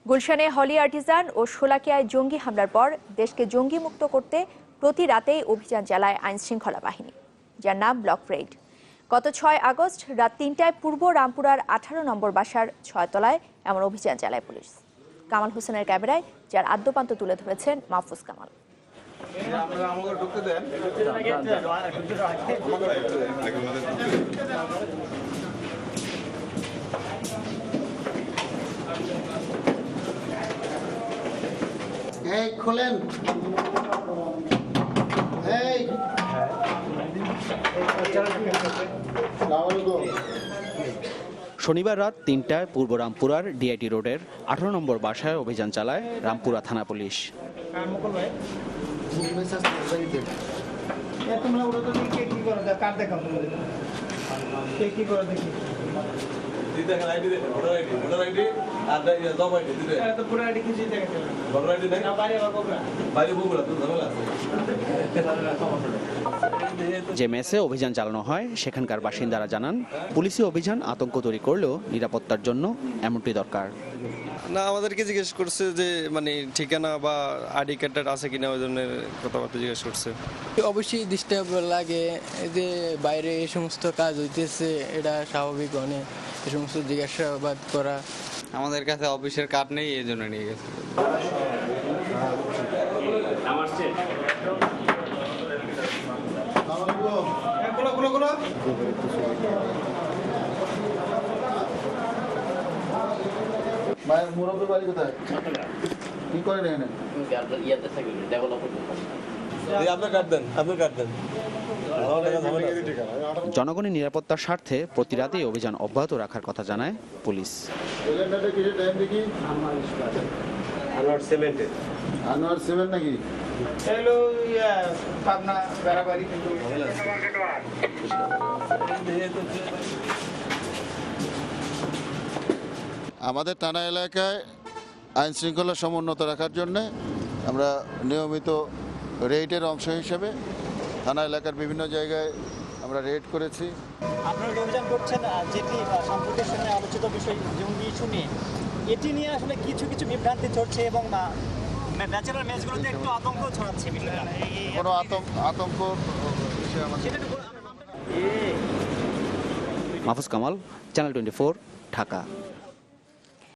গুলশানে Holey Artisan ও শোলাকিয়ায় জঙ্গি হামলার পর দেশকে জঙ্গি মুক্ত করতে প্রতি রাতেই অভিযান চালায় আইনশৃঙ্খলা বাহিনী, যার নাম ব্লক রেইড। গত 6 আগস্ট রাত 3টায় পূর্ব রামপুরার 18 নম্বর বাসার 6 তলায় এমন অভিযান চালায় পুলিশ। কামাল হোসেনের ক্যামেরায় যার আদ্যপান্ত তুলে ধরেছেন মাহফুজ কামাল। খোলেন। শনিবার রাত 3টায় পূর্ব রামপুরার ডিআইটি রোডের 18 নম্বর বাসায় অভিযান চালায় রামপুরা থানা পুলিশ। যে মেসে অভিযান চালানো হয় সেখানকার বাসিন্দারা জানান, পুলিশি অভিযান আতঙ্ক তৈরি করলেও নিরাপত্তার জন্য এমনটি দরকার। না, আমাদেরকে জিজ্ঞেস করছে যে মানে ঠিকানা বা আইডি কার্ড আছে কিনা, ওই ধরনের কথাবার্তা জিজ্ঞেস করছে। অবশ্যই ডিস্টার্ব লাগে, যে বাইরে এই সমস্ত কাজ হইতেছে, এটা স্বাভাবিক। অনেক এই সমস্ত জিজ্ঞাসাবাদ করা। আমাদের কাছে অফিসের কার্ড নেই, এই জন্য নিয়ে গেছে। মুরব্বীর বাড়ি কোথায়? কি করেন এখানে? জনগণের নিরাপত্তার স্বার্থে প্রতি রাতেই অভিযান অব্যাহত রাখার কথা জানায় পুলিশ। আনোয়ার সিমেন্ট নাকি? আমাদের থানা এলাকায় আইন শৃঙ্খলা সমুন্নত রাখার জন্য আমরা নিয়মিত রেইডের অংশ হিসেবে থানা এলাকার বিভিন্ন জায়গায় আমরা রেড করেছি। আপনারা অভিযান করছেন, যেটি সম্প্রতির সময় আলোচিত বিষয় জঙ্গি ইস্যু নিয়ে, এটি নিয়ে আসলে কিছু কিছু বিভ্রান্তি চলছে এবং ব্যাচেলার ম্যাচগুলোতে একটু আতঙ্ক ছড়াচ্ছে বিষয়টা। কোনো আতঙ্ক বিষয় আমাদের। মাহফুজ কামাল, চ্যানেল 24, ঢাকা।